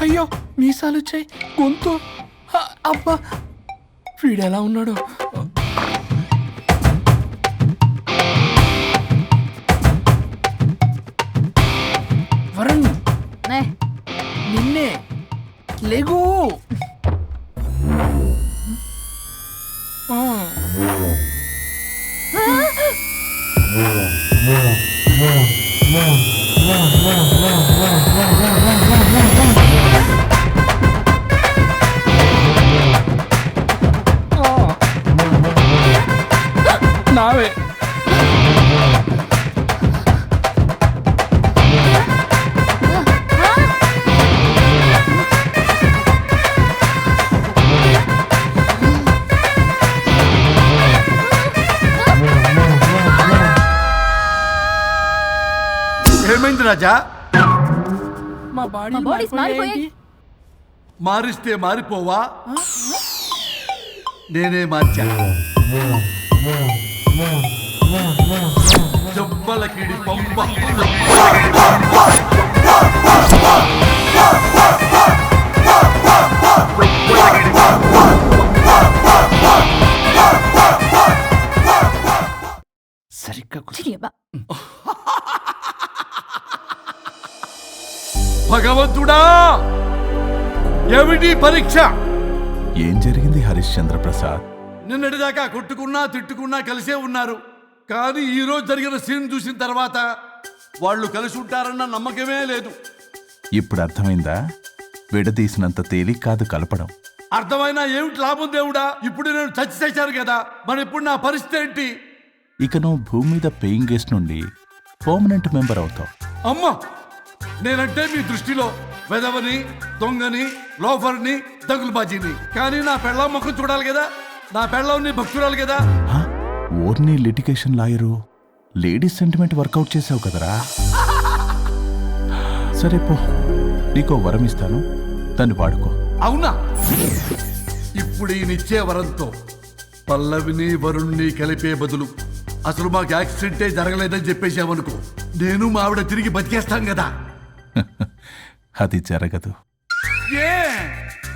అయ్యో మీసాలు వచ్చాయి, గొంతు అబ్బా, వీడెలా ఉన్నాడు? వరుణ్, నిన్నే లేగు. నావే ఏమైంది రాజా? మా బాడీ మారిస్తే మారిపోవా? నేనే మార్చా. జబ్బలకిడి పంప. సరిగ్గా భగవంతుడా, ఏమిటి పరీక్ష? ఏం జరిగింది హరిశ్చంద్ర ప్రసాద్? నిన్నటిదాకా కొట్టుకున్నా తిట్టుకున్నా కలిసే ఉన్నారు, కానీ ఈ రోజు జరిగిన సీన్ చూసిన తర్వాత వాళ్ళు కలిసి ఉంటారన్న నమ్మకమే లేదు. ఇప్పుడు అర్థమైందా? విడదీసినంత తేలిక కాదు కలపడం. అర్థమైనా ఏమిటి లాభం దేవుడా? ఇప్పుడు నేను చచ్చి చేశాను కదా, మరి ఇప్పుడు నా పరిస్థితి ఏంటి? ఇక నువ్వు భూమి మీద పేయింగ్ గెస్ట్ నుండి పర్మనెంట్ మెంబర్ అవుతావు. అమ్మా, నేనంటే మీ దృష్టిలో వెదవని, దొంగని, లోఫర్ని, దగులుబాజీని. కానీ నా పెళ్ళం ముఖం చూడాలి కదా, నా పెళ్ళంని భక్తురాలు కదా. ఓర్ని litigation lawyer, ladies sentiment work out చేసావు కదరా. సరే పో, నీకో వరం ఇస్తాను, దాన్ని వాడుకో. అవునా? ఇప్పుడు ఈయనిచ్చే వరంతో పల్లవిని వరుణ్ణి కలిపే బదులు అసలు మాకు యాక్సిడెంటే జరగలేదని చెప్పేసామనుకో, నేను మా ఆవిడ తిరిగి బతికేస్తాం కదా. అది జరగదు. ఏ?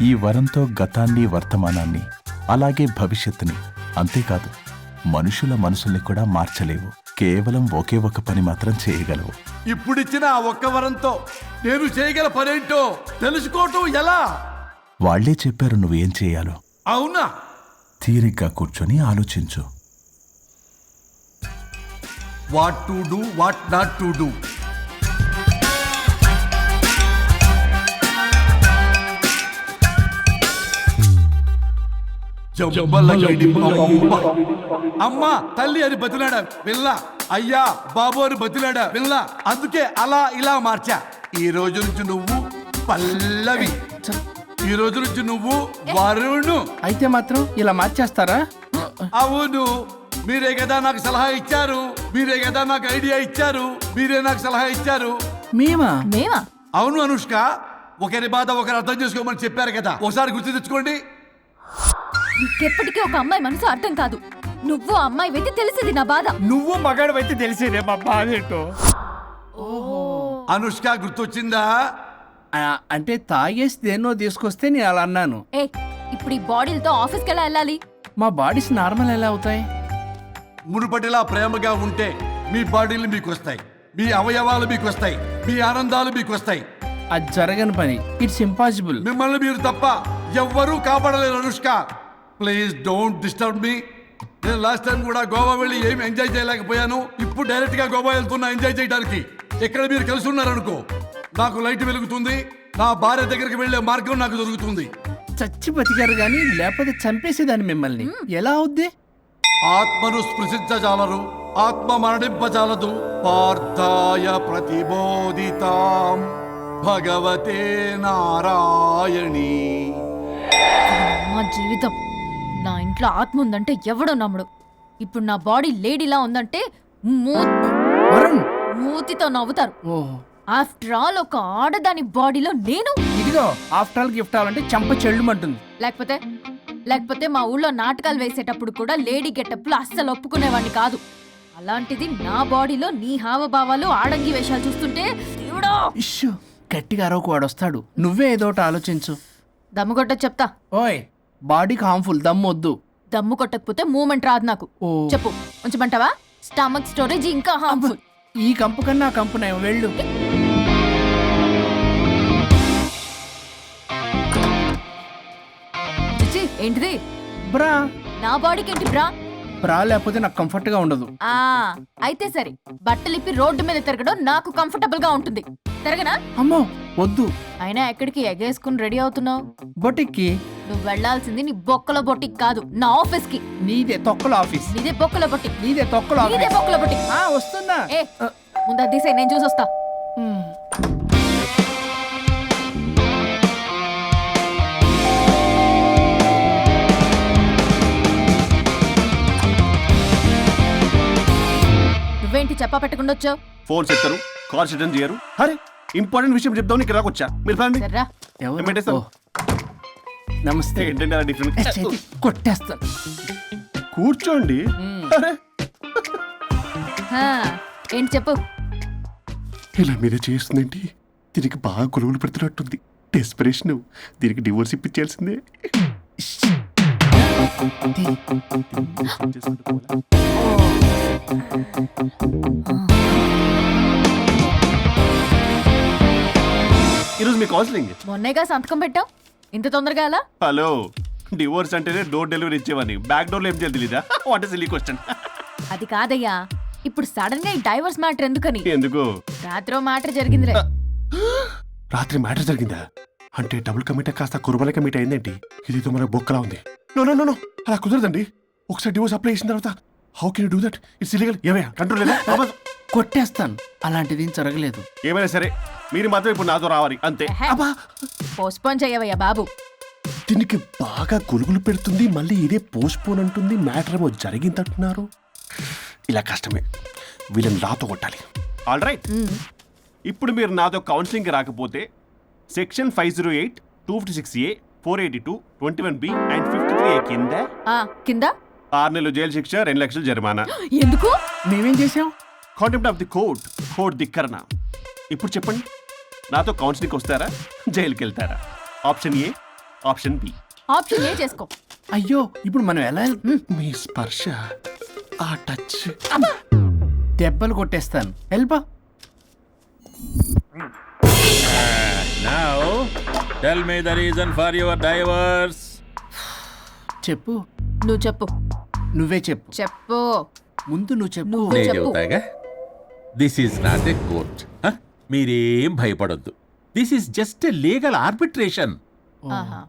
ఈ వరంతో గతాన్ని, వర్తమానాన్ని, అలాగే భవిష్యత్తుని, అంతేకాదు మనుషుల మనసుల్ని కూడా మార్చలేవు. కేవలం ఒకే ఒక పని మాత్రం చేయగలవు. ఇప్పుడిచ్చిన ఆ ఒక్క వరంతో నేను చేయగల పనేంటో తెలుసుకోవటం ఎలా? వాళ్లే చెప్పారు నువ్వేం చేయాలో. అవునా? తీరిగ్గా కూర్చొని ఆలోచించు. What to do, what not to do. అమ్మా తల్లి అని బతిలాడా పిల్ల, అయ్యా బాబు అని బతిలాడా పిల్ల. అందుకే అలా ఇలా మార్చా. ఈ రోజు నుంచి నువ్వు పల్లవి, ఈ రోజు నుంచి నువ్వు వరుణు. అయితే మాత్రం ఇలా మార్చేస్తారా? అవును, మీరే కదా నాకు సలహా ఇచ్చారు, మీరే కదా నాకు ఐడియా ఇచ్చారు, మీరే నాకు సలహా ఇచ్చారు. మేమా? అవును అనుష్క, ఒకరి బాధ ఒకరు అర్థం చేసుకోమని చెప్పారు కదా, ఒకసారి గుర్తు తెచ్చుకోండి. ఎప్పటికీ ఒక అమ్మాయి మనసు అర్థం కాదు. నువ్వు అమ్మాయి వెతి తెలిసేది నా బాధ. నువ్వు మగాడు అయితే తెలిసేదే మా బాధ ఏంటో. అనుష్క గుర్తొచ్చిందా? అంటే తాగేసి దేన్నో తీసుకొస్తే నేను అలా అన్నాను. ఏ, ఇప్పుడు ఈ బాడీలతో ఆఫీస్కి ఎలా వెళ్ళాలి? మా బాడీస్ నార్మల్ ఎలా అవుతాయి? మునుపటిలా ప్రేమగా ఉంటే మీ బాడీలు మీకు వస్తాయి, మీ అవయవాలు మీకు వస్తాయి, మీ ఆనందాలు మీకు వస్తాయి. అది జరగని పని. It's impossible. మిమ్మల్ని మీరు తప్ప ఎవ్వరూ కాపాడలేరు Anushka. Please don't disturb me. నేను లాస్ట్ టైం కూడా గోవా వెళ్ళి ఏమి ఎంజాయ్ చేయలేకపోయాను. ఇప్పుడు డైరెక్ట్ గా గోవా వెళ్తున్నా ఎంజాయ్ చేయడానికి. ఇక్కడ మీరు కలిసి ఉన్నారనుకో, నాకు లైట్ వెలుగుతుంది, నా భార్య దగ్గరికి వెళ్లే మార్గం నాకు దొరుకుతుంది. చచ్చి బతికారు గాని లేకపోతే చంపేసేదాన్ని మిమ్మల్ని. ఎలా అవుద్ది? ఆత్మను స్పృశించజాలరు, ఆత్మ మరణింపజాలదు. పార్థాయ ప్రతిబోధితాం భగవతే నారాయణి. మా జీవితం, నా ఇంట్లో ఆత్మ ఉందంటే ఎవడో నమ్ముడు. ఇప్పుడు నా బాడీ లేడీలా ఉందంటే మూతితో నవ్వుతారు. ఆఫ్టర్ ఆల్ ఒక ఆడదాని బాడీలో నేను. ఇదిగో ఆఫ్టర్ ఆల్ గిఫ్ట్ అవ్వాలంటే చంప చెల్లుమంటుంది. లేకపోతే మా ఊళ్ళో నాటకాలు వేసేటప్పుడు కూడా లేడీ గెటప్లు అస్సలు ఒప్పుకునేవాడిని కాదు. అలాంటిది నా బాడీలో నీ హావభావాలు, ఆడంగి వేషాలు చూస్తుంటే గట్టిగా అరవకు, వాడు వస్తాడు. నువ్వే ఏదో ఒకటి ఆలోచించు. దమ్ము కొట్టకు చెప్తా. ఓయ్, బాడీకి హార్మ్ఫుల్, దమ్మొద్దు. దమ్ము కొట్టకపోతే మూమెంట్ రాదు నాకు. ఓ. చెప్పు, ఉంచమంటావా? స్టమక్ స్టోరేజ్ ఇంకా హార్మ్ఫుల్. ఈ కంపు కన్నా ఆ కంపు నయం, వెళ్ళు. చిచి, ఏంటిది? బ్రా. నా బాడీకి ఏంటి బ్రా? బ్రా లేకపోతే నాకు కంఫర్ట్ గా ఉండదు. ఆ అయితే సరే, బట్టలిప్పి రోడ్డు మీద తిరగడం నాకు కంఫర్టబుల్ గా ఉంటుంది. తిరగనా? అమ్మో వద్దు. అయినా ఎక్కడికి ఎగేసుకుని రెడీ అవుతున్నావు? బొటిక్కి. నువ్వు వెళ్లాల్సింది నీ బొక్కల బొట్టికి కాదు, నా ఆఫీస్ కి. నీదే తొక్కల ఆఫీస్. నీదే బొక్కల బొట్టికి. నీదే తొక్కల నీదే ఆఫీస్. బొక్కల బొట్టికి. వస్తున్నా. ఏ ముందు అది తీసేయ్, నేను చూసొస్తా. నువ్వేంటి చెప్పా పెట్టకుండా వచ్చావు? ఫోన్ చెప్తారు, కాల్ అటెండ్ చేయరు. అరే ఇంపార్టెంట్ విషయం చెప్దాం ఇక్కడ రాకొచ్చా. మీరు ఫ్యామిలీ సర్రా. ఎవరు? పెట్టేస్తాను. ఓ. నమస్తే. ఏంటంటే అలా డిఫరెంట్. చేతి కొట్టేస్తాను. కూర్చోండి. అరే హా, ఏంటి చెప్పు. ఇలా మీరే చేస్తుందేంటి? దీనికి బాగా గొలుగులు పెడుతున్నట్టుంది. డెస్పరేషన్. దీనికి డివోర్స్ ఇప్పించాల్సిందే. ఈరోజు మీ కౌన్సిలింగ్. మొన్నేగా సంతకం పెట్టావు, ఇంత తొందరగా అలా? హలో, డివోర్స్ అంటేనే డోర్ డెలివరీ ఇచ్చేవాడిని. బ్యాక్ డోర్ లో ఏం చేయాలి తెలీదా? What is silly question. అది కాదయ్యా, ఇప్పుడు సడన్ గా ఈ డైవర్స్ మ్యాటర్ ఎందుకని? ఎందుకు? రాత్రో మ్యాటర్ జరిగిందిలే. రాత్రి మ్యాటర్ జరిగిందా? అంటే డబుల్ కమిట్ కాస్త కుర్బల కమిట్ అయిందేంటి? ఇది మనకు బొక్కలా ఉంది. నో నో నో నో, అలా కుదరదండి. ఒకసారి డివోర్స్ అప్లై చేసిన తర్వాత how can you do that? It's illegal. ఏమయ్యా కంట్రోల్ లేదా? కొట్టేస్తాను. అలాంటిది ఏం జరగలేదు. ఏమైనా సరే మీరు మాత్రం ఇప్పుడు నాతో రావాలి అంతే. అబ్బా, పోస్ట్పోన్ చేయవయ్యా బాబు. దీనికి బాగా గొలుగులు పెడుతుంది. మళ్ళీ ఇదే పోస్ట్ పోన్ అంటుంది. మ్యాటర్ ఏమో జరిగిందంటున్నారు. ఇలా కష్టమే. వీళ్ళని నాతో కొట్టాలి. ఆల్ రైట్, ఇప్పుడు మీరు నాతో కౌన్సిలింగ్ రాకపోతే section 508, 256A, 482, 21B and 53A కింద కింద 6 నెలలు జైలు శిక్ష, 2 లక్షలు జరిమానా. ఎందుకు? మేమేం చేసాం? Contempt of the court, court ధిక్కరణ. ఇప్పుడు చెప్పండి, నాతో కౌన్సిలింగ్ వస్తారా, జైలుకి వెళ్తారా? Option A, option B. Option A చేసుకో. అయ్యో, ఇప్పుడు మనం ఎలా మీ స్పర్శ, ఆ టచ్. దెబ్బలు కొట్టేస్తాను. వెళ్ళిపో. Now, tell me the reason for your divorce. చెప్పు. నువ్వు చెప్పు. నువ్వే చెప్పు. చెప్పు. ముందు నువ్వు చెప్పు. నువ్వు నేను చెప్పు. చెబుతాగా. This is not a court. మీరేం భయపడొద్దు. This is just a legal arbitration. ఆహా.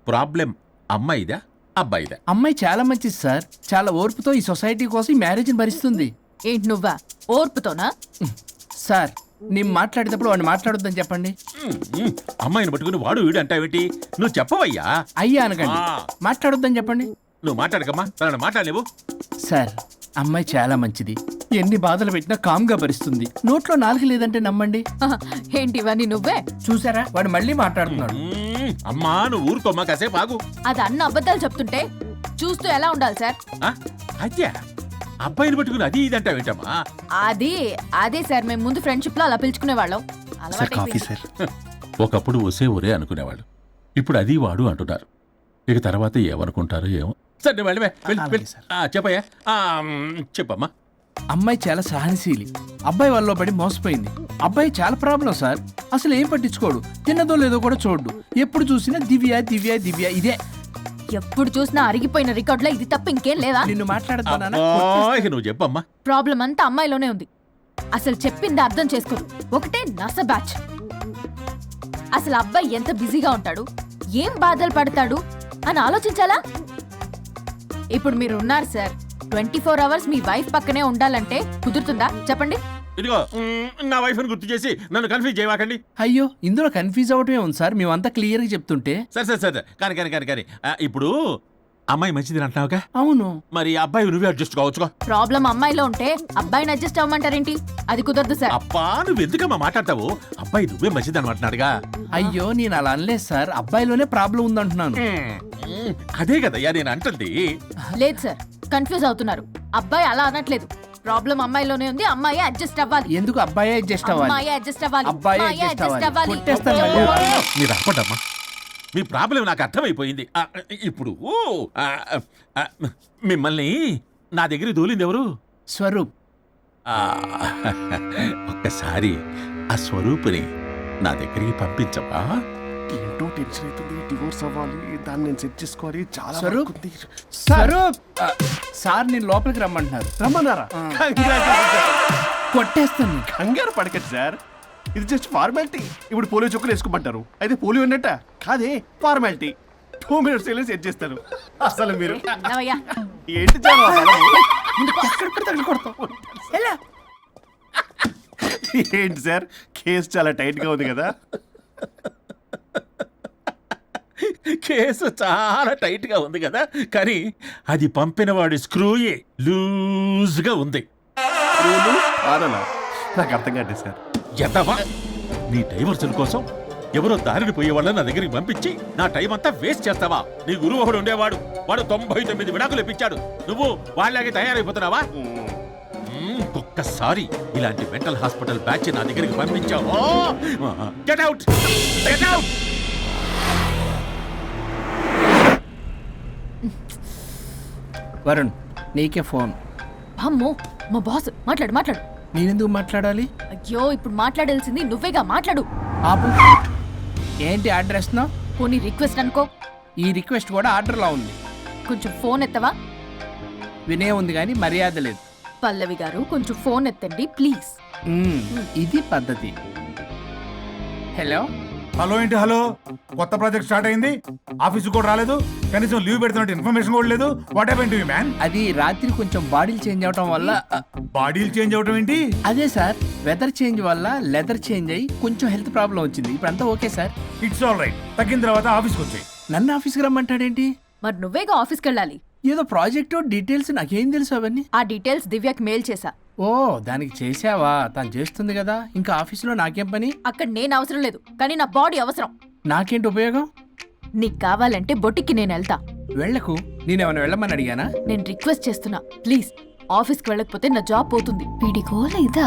ప్రాబ్లం అమ్మాయిదా అబ్బాయిదా? అమ్మాయి చాలా మంచిది సార్. చాలా ఓర్పుతో ఈ సొసైటీ కోసం ఈ మ్యారేజ్ని భరిస్తుంది. ఏంటి నువ్వా? ఓర్పుతోనా? సార్, నేను మాట్లాడేటప్పుడు వాడిని మాట్లాడొద్దని చెప్పండి. అమ్మాయిని పట్టుకుని వాడు వీడు అంటావేంటి? నువ్వు చెప్పవయ్యా. అయ్యా అనకండి. ఆ. మాట్లాడొద్దని చెప్పండి. నువ్వు మాట్లాడకమ్మా, తనని మాట్లాడలేవు. సార్, అమ్మాయి చాలా మంచిది. ఎన్ని బాధలు పెట్టినా కామ్గా భరిస్తుంది. నోట్లో నాలుగు లేదంటే నమ్మండి. ఆహా. ఏంటి ఇవన్నీ నువ్వే? చూసారా, వాడు మళ్ళీ మాట్లాడుతున్నాడు. అమ్మా నువ్వు ఊరుకోమ్మా, కాసేపు ఆగు. అది అన్న అబద్ధాలు చెప్తుంటే చూస్తూ ఎలా ఉండాలి సార్? అయ్యా, అబ్బాయిని పట్టుకుని అది ఇది అంటావేంటమ్మా? అదే సార్, మేము ముందు ఫ్రెండ్షిప్ లో అలా పిలుచుకునే వాళ్ళం. Sir coffee sir. ఒకప్పుడు ఒసే ఒరే అనుకునేవాళ్ళు, ఇప్పుడు అది వాడు అంటున్నారు. ఇక తర్వాత ఏమనుకుంటారో ఏమో. సరే వెళ్ళి అలాగే సార్. చెప్పయ్యా. చెప్పమ్మా. అమ్మాయి చాలా సహనశీలి. అబ్బాయి వాళ్ళలో పడి మోసపోయింది. అబ్బాయి చాలా ప్రాబ్లం సార్. అసలు ఏం పట్టించుకోడు. తిన్నదో లేదో కూడా చూడు. ఎప్పుడు చూసినా దివ్య దివ్య దివ్య ఇదే. ఎప్పుడు చూసినా అరిగిపోయిన రికార్డులో ఇది తప్ప ఇంకేం లేదా? నిన్ను మాట్లాడతానా? ఇక నువ్వు చెప్పమ్మా. ప్రాబ్లం అంతా అమ్మాయిలోనే ఉంది. అసలు చెప్పింది అర్థం చేసుకోదు. ఒకటే నస బ్యాచ్. అసలు అబ్బాయి ఎంత బిజీగా ఉంటాడు, ఏం బాధలు పడతాడు అని ఆలోచించాలా? ఇప్పుడు మీరు ఉన్నారు సార్, 24 hours మీ వైఫ్ పక్కనే ఉండాలంటే కుదురుతుందా చెప్పండి? ఇదిగో నా వైఫ్ని గుర్తు చేసి నన్ను కన్ఫ్యూజ్ చేయవాకండి. అయ్యో, ఇందులో కన్ఫ్యూజ్ అవటమే ఉంది సార్. మేమంతా క్లియర్గా చెప్తుంటే. సరే కానీ ఇప్పుడు అమ్మాయి మంచిది అంటున్నావుగా? అవును. మరి అబ్బాయి నువ్వే అడ్జస్ట్ కావచ్చుగా. ప్రాబ్లం అమ్మాయిలో ఉంటే అబ్బాయిని అడ్జస్ట్ అవ్వమంటారేంటి? అది కుదరదు సార్. అబ్బా నువ్వు ఎందుకమ్మా మాట్లాడతావు? అబ్బాయి నువ్వే మంచిది అనమాటున్నాడుగా. అయ్యో, నేను అలా అనలేదు సార్. అబ్బాయిలోనే ప్రాబ్లం ఉందంటున్నాను. అదే కదయ్యా నేను అంటుంది. లేదు సార్, కన్ఫ్యూజ్ అవుతున్నారు. అబ్బాయి అలా అనట్లేదు. ప్రాబ్లం అమ్మాయిలోనే ఉంది, అమ్మాయి అడ్జస్ట్ అవ్వాలి. ఎందుకు అబ్బాయి అడ్జస్ట్ అవ్వాలి? అమ్మాయి అడ్జస్ట్ అవ్వాలి. అబ్బాయి అమ్మాయి adjust adjust అవ్వాలి. అవ్వాలి. కొట్టేస్తాను మళ్ళీ. మీరు అప్పటమ్మా, మీ ప్రాబ్లం నాకు అర్థమైపోయింది. ఇప్పుడు మిమ్మల్ని నా దగ్గరికి దూలింది ఎవరు? స్వరూప్. ఆ, ఒక్కసారి ఆ స్వరూపుని నా దగ్గరికి పంపించవా? ఏంటో టెన్షన్ అవుతుంది, డివోర్స్ అవ్వాలి, దాన్ని నేను సెట్ చేసుకోవాలి, చాలా స్వరూప్? work ఉంది. స్వరూప్ సార్ నేను లోపలికి రమ్మంటున్నారు. రమ్మన్నారా? కొట్టేస్తాను. కంగారు పడకండి సార్, ఇది జస్ట్ ఫార్మాలిటీ. ఇప్పుడు పోలియో చుక్కలు వేసుకోమంటారు, అయితే పోలియో ఉన్నట్ట కాదే, ఫార్మాలిటీ. 2 minutes వెళ్ళి సెట్ చేస్తారు. అసలు మీరు నవయ్యా, ఏంటి జాను ఆ బలము? ఎక్కడ పడితే అక్కడ కొడతావు. ఎలా? ఏంటి సార్, కేసు చాలా టైట్ గా ఉంది కదా. కేసు చాలా టైట్ గా ఉంది కదా, కానీ అది పంపిన వాడి స్క్రూయే లూజ్ గా ఉంది. రూలు ఆనలా? నాకు అర్థం కాదు సార్. ఎదవా, నీ డైవర్సన్ కోసం ఎవరో దారిని పోయే వాళ్ళని నా దగ్గరికి పంపించి నా టైం అంతా వేస్ట్ చేస్తావా? నీ గురువు ఒకడు ఉండేవాడు, వాడు 99 విడాకులు ఇప్పించాడు. నువ్వు వాళ్ళలాగే తయారైపోతున్నావా? ఒక్కసారి ఇలాంటి మెంటల్ హాస్పిటల్ బ్యాచ్ నా దగ్గరికి పంపించావు. Get out, get out. Varun నీకే ఫోన్. అమ్మో మా బాస్. మాట్లాడు మాట్లాడు. నేనెందుకు మాట్లాడాలి? అయ్యో ఇప్పుడు మాట్లాడాల్సింది నువ్వేగా, మాట్లాడు. ఆపు. ఏంటి ఆర్డర్ ఇస్తున్నావు? పోనీ రిక్వెస్ట్ అనుకో. ఈ రిక్వెస్ట్ కూడా ఆర్డర్లో ఉంది. కొంచెం ఫోన్ ఎత్తవా? వినే ఉంది కానీ మర్యాద లేదు. పల్లవి గారు కొంచెం ఫోన్ ఎత్తండి ప్లీజ్. ఇది పద్ధతి. హలో. హలో ఏంటి హలో? కొత్త ప్రాజెక్ట్ స్టార్ట్ అయింది, ఆఫీస్ కూడా రాలేదు, కనీసం లీవ్ పెడుతున్నట్టు ఇన్ఫర్మేషన్ కూడా లేదు. What happened to you man? అది రాత్రి కొంచెం బాడీలు చేంజ్ అవటం వల్ల బాడీలు చేంజ్ అవటం ఏంటి? అదే సార్, వెదర్ చేంజ్ వల్ల లెదర్ చేంజ్ అయ్యి కొంచెం హెల్త్ ప్రాబ్లం వచ్చింది. ఇప్పుడు అంతా okay sir. It's all right. తగ్గిన తర్వాత ఆఫీస్కి వచ్చాయి. నన్ను ఆఫీస్కి రమ్మంటాడేంటి? మరి నువ్వేగా ఆఫీస్కి వెళ్ళాలి. ఏదో ప్రాజెక్టు డీటెయిల్స్ నాకేం తెలుసు అవన్నీ. ఆ డీటెయిల్స్ దివ్యకి మెయిల్ చేశా. ఓ దానికి చేసావా? తను చేస్తుంది కదా, ఇంకా ఆఫీసులో నాకేం పని? అక్కడ నేను అవసరం లేదు, కానీ నా బాడీ అవసరం. నాకేంటి ఉపయోగం? నీకు కావాలంటే బొటిక్కి నేను వెళ్తా. వెళ్ళకు. నేనేమైనా వెళ్ళమని అడిగానా? నేను రిక్వెస్ట్ చేస్తున్నా ప్లీజ్. ఆఫీస్కి వెళ్ళకపోతే నా జాబ్ పోతుంది. వీడికో లేదా?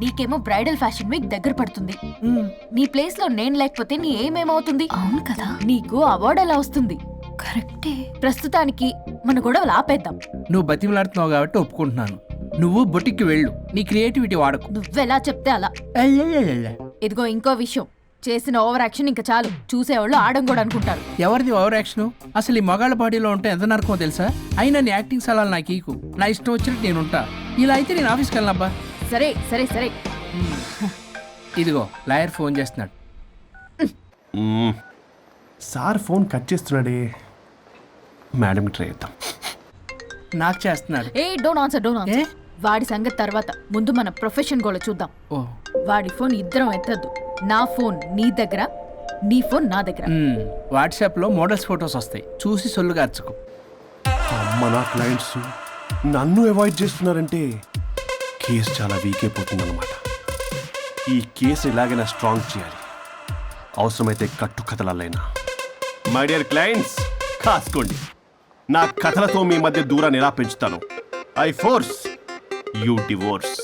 నీకేమో బ్రైడల్ ఫ్యాషన్ వీక్ దగ్గర పడుతుంది. నీ ప్లేస్ లో నేను లేకపోతే నీ ఏమేమవుతుంది? అవును కదా. నీకు అవార్డు ఎలా వస్తుంది? కరెక్టే. ప్రస్తుతానికి మన గొడవలు ఆపేద్దాం. నువ్వు బతిమలాడుతున్నావు కాబట్టి ఒప్పుకుంటున్నాను. నువ్వు బొటిక్కి వెళ్ళు, నీ క్రియేటివిటీ వాడకు. నువ్వెలా చెప్తే అలా. ఇదిగో ఇంకో విషయం, చేసిన ఓవర్ యాక్షన్ ఇంకా చాలు. చూసేవాళ్ళు ఆడం కూడా అనుకుంటారు. ఎవరిది ఓవర్ యాక్షన్? అసలు ఈ మగాళ్ళ బాడీలో ఉంటే ఎంత నరకమో తెలుసా? అయినా నీ యాక్టింగ్ సలాలు నాకు ఈకు. నా ఇష్టం వచ్చినట్టు నేను ఉంటా. ఇలా అయితే నేను ఆఫీస్కి వెళ్ళనబ్బా. సరే సరే సరే. ఇదిగో లాయర్ ఫోన్ చేస్తున్నాడు. సార్ ఫోన్ కట్ చేస్తున్నాడే. మేడం ట్రై చేద్దాం. నాకు చేస్తున్నాడు. Hey don't answer, don't hey? Answer. వాడి సంగతి తర్వాత, ముందు మన ప్రొఫెషన్ కూడా చూద్దాం. ఓ వాడి ఫోన్ ఇద్దరం ఎత్తద్దు. నా ఫోన్ నీ దగ్గర, నీ ఫోన్ నా దగ్గర. వాట్సాప్లో మోడల్స్ ఫొటోస్ వస్తాయి, చూసి సొల్లుగా అర్చుకో. అమ్మ, నా క్లయింట్స్ నన్ను అవాయిడ్ చేస్తున్నారంటే కేసు చాలా వీక్ అయిపోతుందన్నమాట. ఈ కేసు ఎలాగైనా స్ట్రాంగ్ చేయాలి, అవసరమైతే కట్టు కథలైనా. మై డియర్ క్లయింట్స్, కాసుకోండి. నా కథలతో మీ మధ్య దూరాన్ని ఎలా పెంచుతాను. I force you divorce.